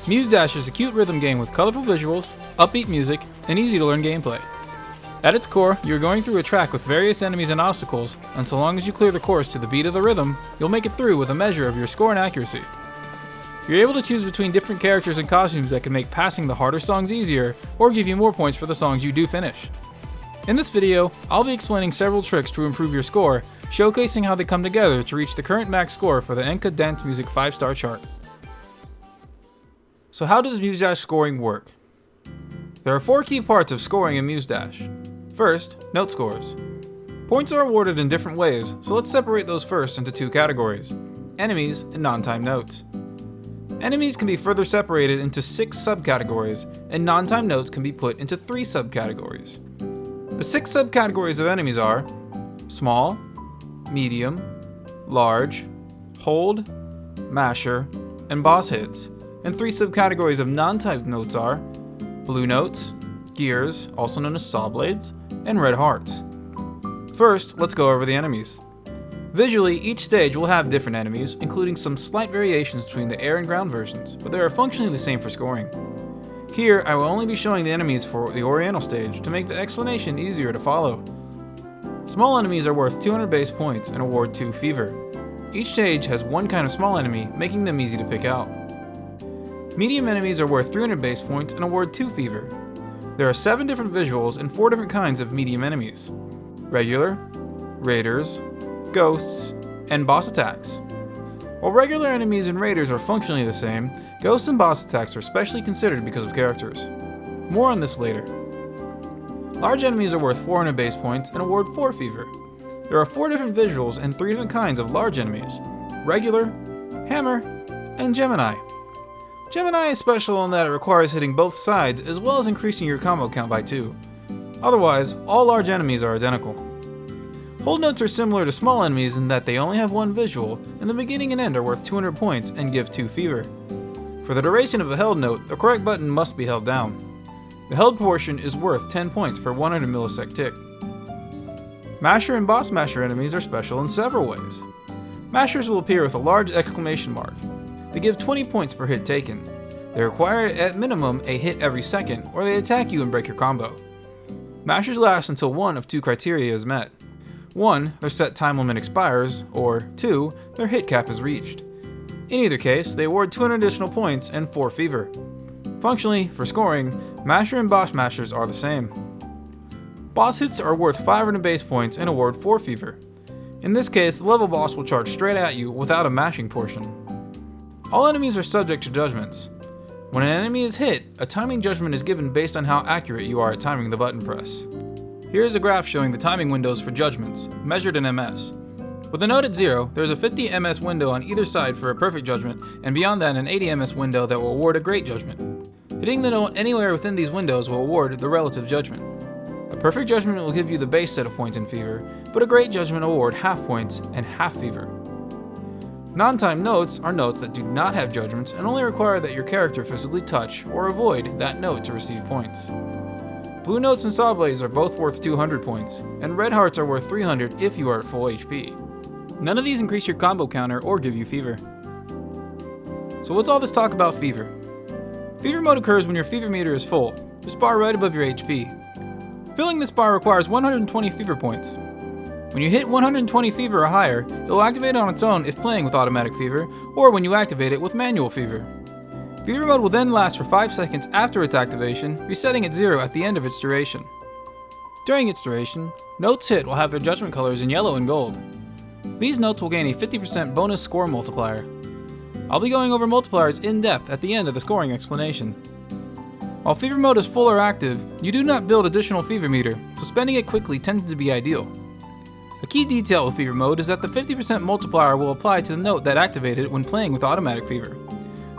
Muse Dash is a cute rhythm game with colorful visuals, upbeat music, and easy to learn gameplay. At its core, you're going through a track with various enemies and obstacles, and so long as you clear the course to the beat of the rhythm, you'll make it through with a measure of your score and accuracy. You're able to choose between different characters and costumes that can make passing the harder songs easier, or give you more points for the songs you do finish. In this video, I'll be explaining several tricks to improve your score, showcasing how they come together to reach the current max score for the Enka Dance Music 5-star chart. So how does Muse Dash scoring work? There are 4 key parts of scoring in Muse Dash. First, note scores. Points are awarded in different ways, so let's separate those first into 2 categories: enemies and non-time notes. Enemies can be further separated into 6 subcategories, and non-time notes can be put into 3 subcategories. The 6 subcategories of enemies are small, medium, large, hold, masher, and boss hits, and 3 subcategories of non-type notes are blue notes, gears, also known as saw blades, and red hearts. First, let's go over the enemies. Visually, each stage will have different enemies, including some slight variations between the air and ground versions, but they are functionally the same for scoring. Here, I will only be showing the enemies for the Oriental stage to make the explanation easier to follow. Small enemies are worth 200 base points and award 2 fever. Each stage has 1 kind of small enemy, making them easy to pick out. Medium enemies are worth 300 base points and award 2 fever. There are 7 different visuals and 4 different kinds of medium enemies: regular, raiders, ghosts, and boss attacks. While regular enemies and raiders are functionally the same, ghosts and boss attacks are specially considered because of characters. More on this later. Large enemies are worth 400 base points and award 4 fever. There are 4 different visuals and 3 different kinds of large enemies: regular, hammer, and Gemini. Gemini is special in that it requires hitting both sides as well as increasing your combo count by 2. Otherwise, all large enemies are identical. Hold notes are similar to small enemies in that they only have 1 visual, and the beginning and end are worth 200 points and give 2 fever. For the duration of a held note, the correct button must be held down. The held portion is worth 10 points per 100 millisecond tick. Masher and boss masher enemies are special in several ways. Mashers will appear with a large exclamation mark. They give 20 points per hit taken. They require at minimum a hit every second, or they attack you and break your combo. Mashers last until 1 of 2 criteria is met. 1, their set time limit expires, or 2, their hit cap is reached. In either case, they award 200 additional points and 4 fever. Functionally, for scoring, masher and boss mashers are the same. Boss hits are worth 500 base points and award 4 fever. In this case, the level boss will charge straight at you without a mashing portion. All enemies are subject to judgments. When an enemy is hit, a timing judgment is given based on how accurate you are at timing the button press. Here is a graph showing the timing windows for judgments, measured in MS. With a note at 0, there is a 50 MS window on either side for a perfect judgment, and beyond that an 80 MS window that will award a great judgment. Hitting the note anywhere within these windows will award the relative judgment. A perfect judgment will give you the base set of points in fever, but a great judgment will award half points and half fever. Non-time notes are notes that do not have judgments and only require that your character physically touch or avoid that note to receive points. Blue notes and saw blades are both worth 200 points, and red hearts are worth 300 if you are at full HP. None of these increase your combo counter or give you fever. So what's all this talk about fever? Fever mode occurs when your fever meter is full, this bar right above your HP. Filling this bar requires 120 fever points. When you hit 120 fever or higher, it will activate on its own if playing with automatic fever, or when you activate it with manual fever. Fever mode will then last for 5 seconds after its activation, resetting at 0 at the end of its duration. During its duration, notes hit will have their judgment colors in yellow and gold. These notes will gain a 50% bonus score multiplier. I'll be going over multipliers in depth at the end of the scoring explanation. While fever mode is full or active, you do not build additional fever meter, so spending it quickly tends to be ideal. A key detail of fever mode is that the 50% multiplier will apply to the note that activated when playing with automatic fever.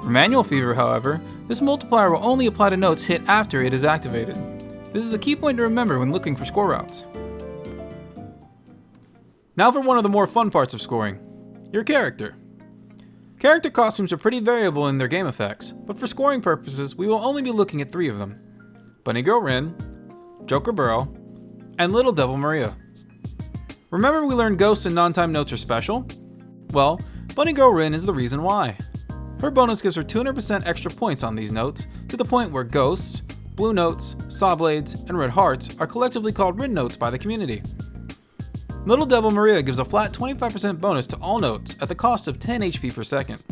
For manual fever, however, this multiplier will only apply to notes hit after it is activated. This is a key point to remember when looking for score routes. Now for one of the more fun parts of scoring: your character. Character costumes are pretty variable in their game effects, but for scoring purposes we will only be looking at 3 of them: Bunny Girl Rin, Joker Burrow, and Little Devil Marija. Remember we learned ghosts and non-time notes are special? Well, Bunny Girl Rin is the reason why. Her bonus gives her 200% extra points on these notes, to the point where ghosts, blue notes, saw blades, and red hearts are collectively called rin notes by the community. Little Devil Marija gives a flat 25% bonus to all notes at the cost of 10 HP per second.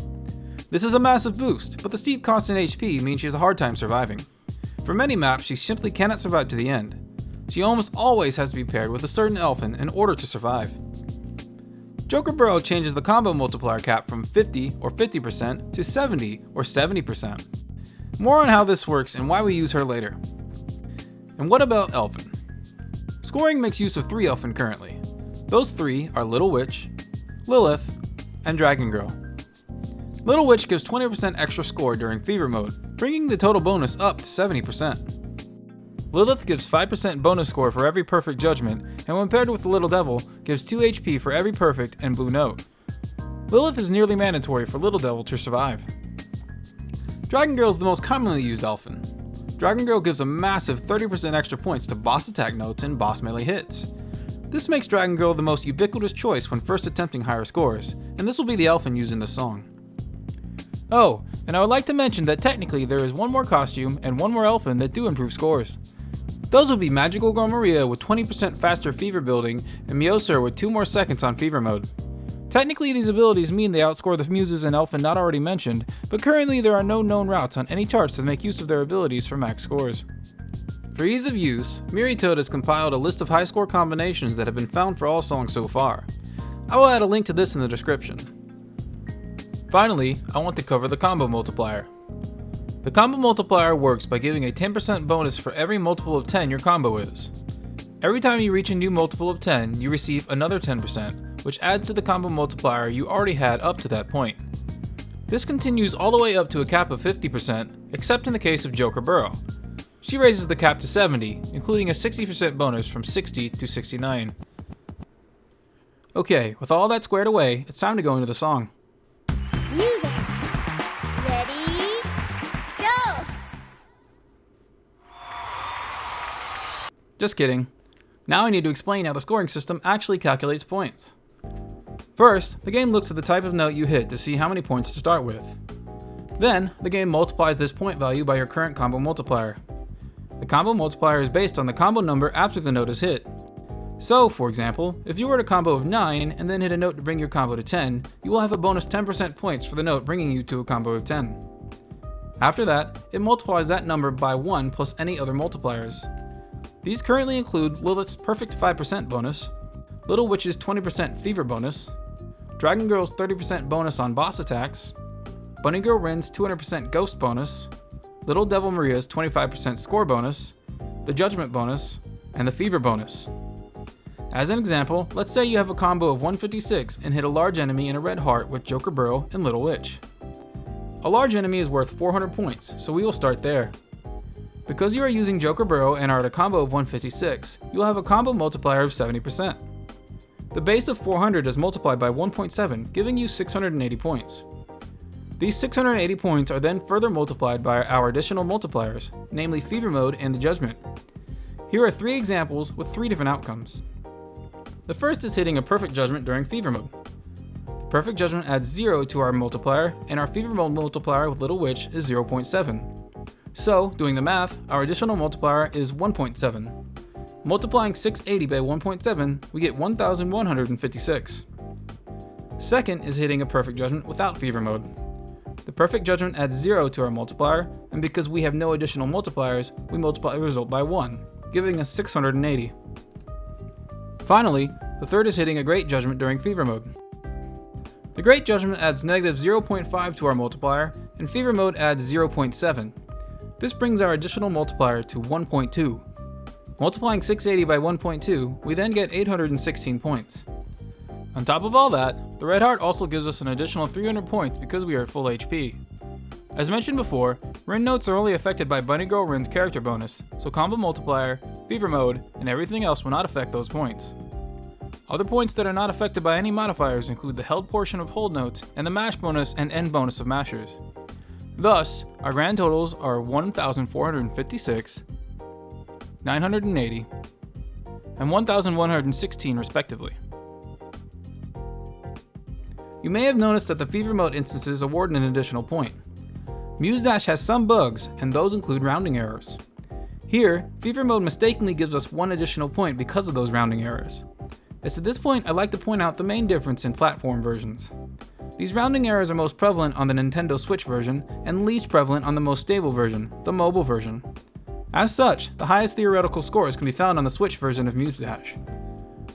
This is a massive boost, but the steep cost in HP means she has a hard time surviving. For many maps, she simply cannot survive to the end. She almost always has to be paired with a certain Elfin in order to survive. Joker Burrow changes the combo multiplier cap from 50 or 50% to 70 or 70%. More on how this works and why we use her later. And what about Elfin? Scoring makes use of 3 Elfin currently. Those 3 are Little Witch, Lilith, and Dragon Girl. Little Witch gives 20% extra score during Fever Mode, bringing the total bonus up to 70%. Lilith gives 5% bonus score for every perfect judgment, and when paired with the Little Devil, gives 2 HP for every perfect and blue note. Lilith is nearly mandatory for Little Devil to survive. Dragon Girl is the most commonly used Elfin. Dragon Girl gives a massive 30% extra points to boss attack notes and boss melee hits. This makes Dragon Girl the most ubiquitous choice when first attempting higher scores, and this will be the Elfin used in this song. Oh, and I would like to mention that technically there is one more costume and one more Elfin that do improve scores. Those would be Magical Girl Marija with 20% faster fever building and Muse with 2 more seconds on fever mode. Technically these abilities mean they outscore the Muses and Elfin not already mentioned, but currently there are no known routes on any charts that make use of their abilities for max scores. For ease of use, Miritoad has compiled a list of high score combinations that have been found for all songs so far. I will add a link to this in the description. Finally, I want to cover the combo multiplier. The combo multiplier works by giving a 10% bonus for every multiple of 10 your combo is. Every time you reach a new multiple of 10, you receive another 10%, which adds to the combo multiplier you already had up to that point. This continues all the way up to a cap of 50%, except in the case of Joker Burrow. She raises the cap to 70, including a 60% bonus from 60 to 69. Okay, with all that squared away, it's time to go into the song. Music. Ready? Go! Just kidding. Now I need to explain how the scoring system actually calculates points. First, the game looks at the type of note you hit to see how many points to start with. Then, the game multiplies this point value by your current combo multiplier. The combo multiplier is based on the combo number after the note is hit. So, for example, if you were at a combo of 9 and then hit a note to bring your combo to 10, you will have a bonus 10% points for the note bringing you to a combo of 10. After that, it multiplies that number by 1 plus any other multipliers. These currently include Lilith's perfect 5% bonus, Little Witch's 20% fever bonus, Dragon Girl's 30% bonus on boss attacks, Bunny Girl Rin's 200% ghost bonus, Little Devil Marija's 25% score bonus, the judgment bonus, and the fever bonus. As an example, let's say you have a combo of 156 and hit a large enemy in a red heart with Joker Burrow and Little Witch. A large enemy is worth 400 points, so we will start there. Because you are using Joker Burrow and are at a combo of 156, you will have a combo multiplier of 70%. The base of 400 is multiplied by 1.7, giving you 680 points. These 680 points are then further multiplied by our additional multipliers, namely Fever Mode and the Judgment. Here are 3 examples with 3 different outcomes. The first is hitting a perfect judgment during Fever Mode. Perfect judgment adds 0 to our multiplier, and our Fever Mode multiplier with Little Witch is 0.7. So, doing the math, our additional multiplier is 1.7. Multiplying 680 by 1.7, we get 1,156. Second is hitting a perfect judgment without Fever Mode. The perfect judgment adds 0 to our multiplier, and because we have no additional multipliers, we multiply the result by 1, giving us 680. Finally, the third is hitting a Great Judgment during Fever Mode. The Great Judgment adds negative 0.5 to our multiplier, and Fever Mode adds 0.7. This brings our additional multiplier to 1.2. Multiplying 680 by 1.2, we then get 816 points. On top of all that, the Red Heart also gives us an additional 300 points because we are at full HP. As mentioned before, Rin notes are only affected by Bunny Girl Rin's character bonus, so Combo Multiplier, Fever Mode, and everything else will not affect those points. Other points that are not affected by any modifiers include the held portion of hold notes and the mash bonus and end bonus of mashers. Thus, our grand totals are 1,456, 980, and 1,116 respectively. you may have noticed that the fever mode instances award an additional point. Muse Dash has some bugs, and those include rounding errors. Here, fever mode mistakenly gives us one additional point because of those rounding errors. It's at this point I'd like to point out the main difference in platform versions. These rounding errors are most prevalent on the Nintendo Switch version, and least prevalent on the most stable version, the mobile version. As such, the highest theoretical scores can be found on the Switch version of Muse Dash.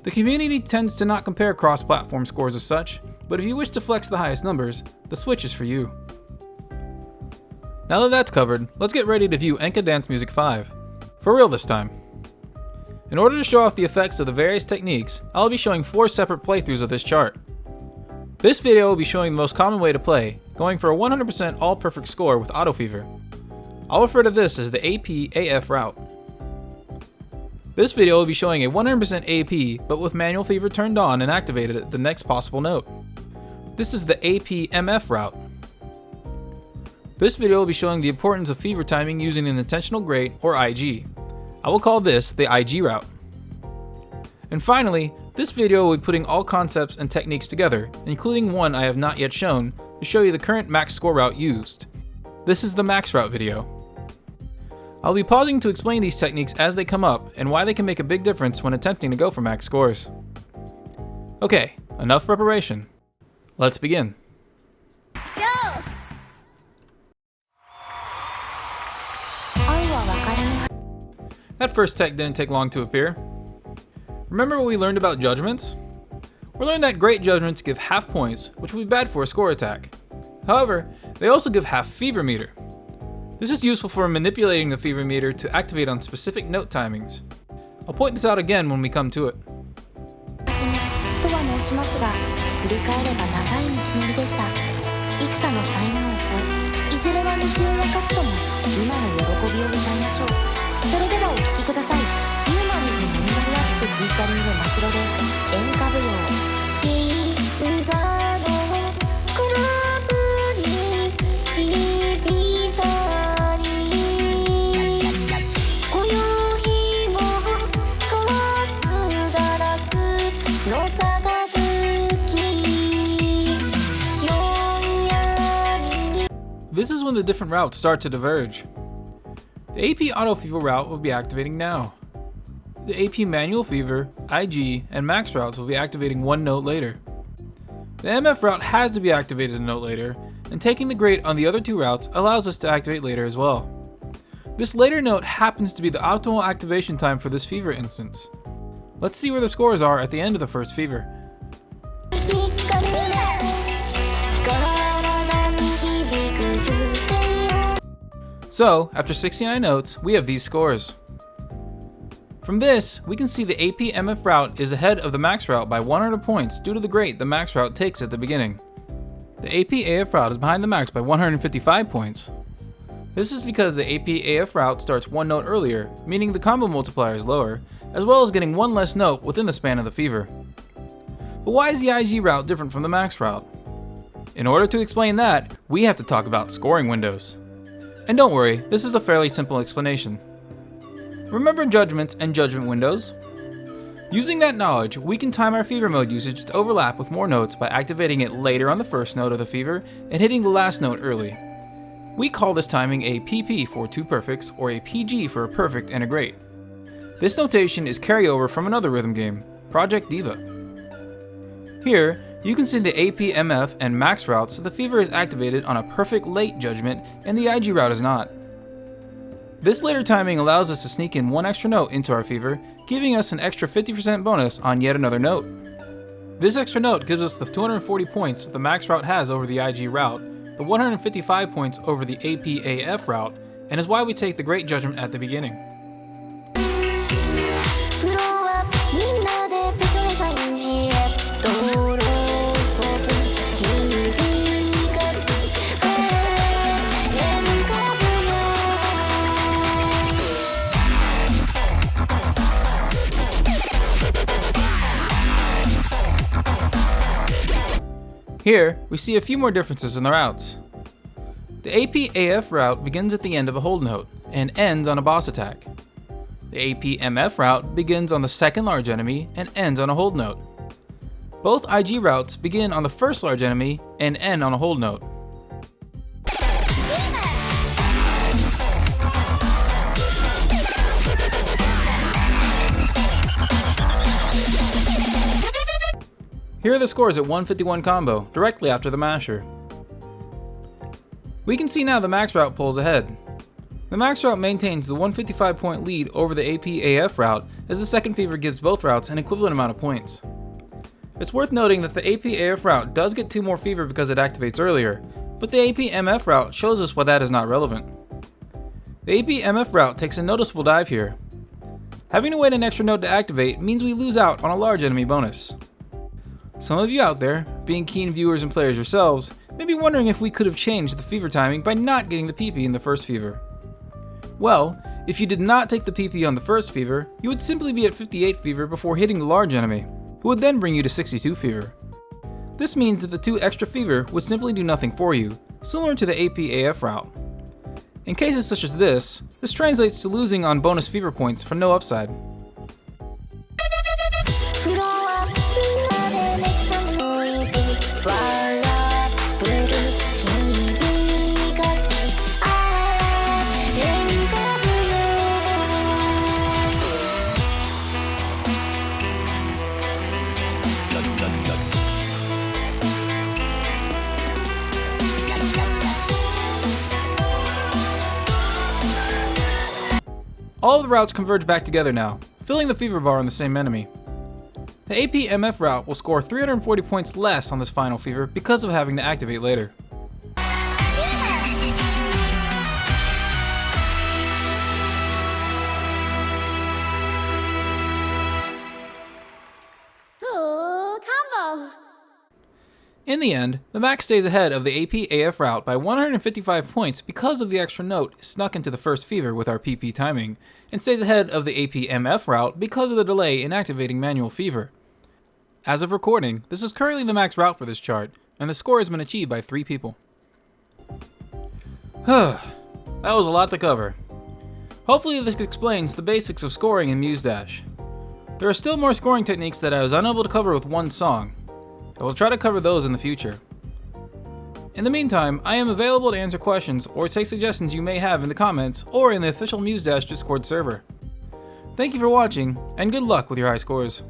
The community tends to not compare cross-platform scores as such, but if you wish to flex the highest numbers, the Switch is for you. Now that that's covered, let's get ready to view Enka Dance Music 5. For real this time. In order to show off the effects of the various techniques, I'll be showing 4 separate playthroughs of this chart. This video will be showing the most common way to play, going for a 100% all-perfect score with auto fever. I'll refer to this as the AP-AF route. This video will be showing a 100% AP, but with manual fever turned on and activated at the next possible note. This is the AP-MF route. This video will be showing the importance of fever timing using an intentional grate, or IG. I will call this the IG route. And finally, this video will be putting all concepts and techniques together, including one I have not yet shown, to show you the current max score route used. This is the max route video. I'll be pausing to explain these techniques as they come up, and why they can make a big difference when attempting to go for max scores. Okay, enough preparation. Let's begin. Go! That first tech didn't take long to appear. Remember what we learned about judgments? We learned that great judgments give half points, which would be bad for a score attack. However, they also give half fever meter. This is useful for manipulating the fever meter to activate on specific note timings. I'll point this out again when we come to it. This is when the different routes start to diverge. The AP Auto Fever route will be activating now. The AP Manual Fever, IG, and Max routes will be activating one note later. The MF route has to be activated a note later, and taking the grate on the other two routes allows us to activate later as well. This later note happens to be the optimal activation time for this fever instance. Let's see where the scores are at the end of the first fever. So, after 69 notes, we have these scores. From this, we can see the AP MF route is ahead of the max route by 100 points due to the grate the max route takes at the beginning. The AP AF route is behind the max by 155 points. This is because the AP AF route starts one note earlier, meaning the combo multiplier is lower, as well as getting one less note within the span of the fever. But why is the IG route different from the max route? In order to explain that, we have to talk about scoring windows. And don't worry, this is a fairly simple explanation. Remember judgments and judgment windows? Using that knowledge, we can time our fever mode usage to overlap with more notes by activating it later on the first note of the fever and hitting the last note early. We call this timing a PP for two perfects, or a PG for a perfect and a great. This notation is carryover from another rhythm game, Project Diva. Here, you can see the AP MF and max routes so the fever is activated on a perfect late judgment and the IG route is not. This later timing allows us to sneak in one extra note into our fever, giving us an extra 50% bonus on yet another note. This extra note gives us the 240 points that the max route has over the IG route, the 155 points over the AP-AF route, and is why we take the great judgment at the beginning. Here, we see a few more differences in the routes. The AP-AF route begins at the end of a hold note and ends on a boss attack. The AP-MF route begins on the second large enemy and ends on a hold note. Both IG routes begin on the first large enemy and end on a hold note. Here are the scores at 151 combo, directly after the masher. We can see now the max route pulls ahead. The max route maintains the 155 point lead over the AP-AF route, as the second fever gives both routes an equivalent amount of points. It's worth noting that the AP-AF route does get 2 more fever because it activates earlier, but the AP-MF route shows us why that is not relevant. The AP-MF route takes a noticeable dive here. Having to wait an extra node to activate means we lose out on a large enemy bonus. Some of you out there, being keen viewers and players yourselves, may be wondering if we could have changed the fever timing by not getting the PP in the first fever. Well, if you did not take the PP on the first fever, you would simply be at 58 fever before hitting the large enemy, who would then bring you to 62 fever. This means that the 2 extra fever would simply do nothing for you, similar to the AP-AF route. In cases such as this translates to losing on bonus fever points for no upside. All of the routes converge back together now, filling the fever bar on the same enemy. The AP-MF route will score 340 points less on this final fever because of having to activate later. Combo! In the end, the max stays ahead of the AP-AF route by 155 points because of the extra note snuck into the first fever with our PP timing, and stays ahead of the AP-MF route because of the delay in activating manual fever. As of recording, this is currently the max route for this chart, and the score has been achieved by 3 people. That was a lot to cover. Hopefully this explains the basics of scoring in Muse Dash. There are still more scoring techniques that I was unable to cover with one song. I will try to cover those in the future. In the meantime, I am available to answer questions or take suggestions you may have in the comments or in the official Muse Dash Discord server. Thank you for watching, and good luck with your high scores.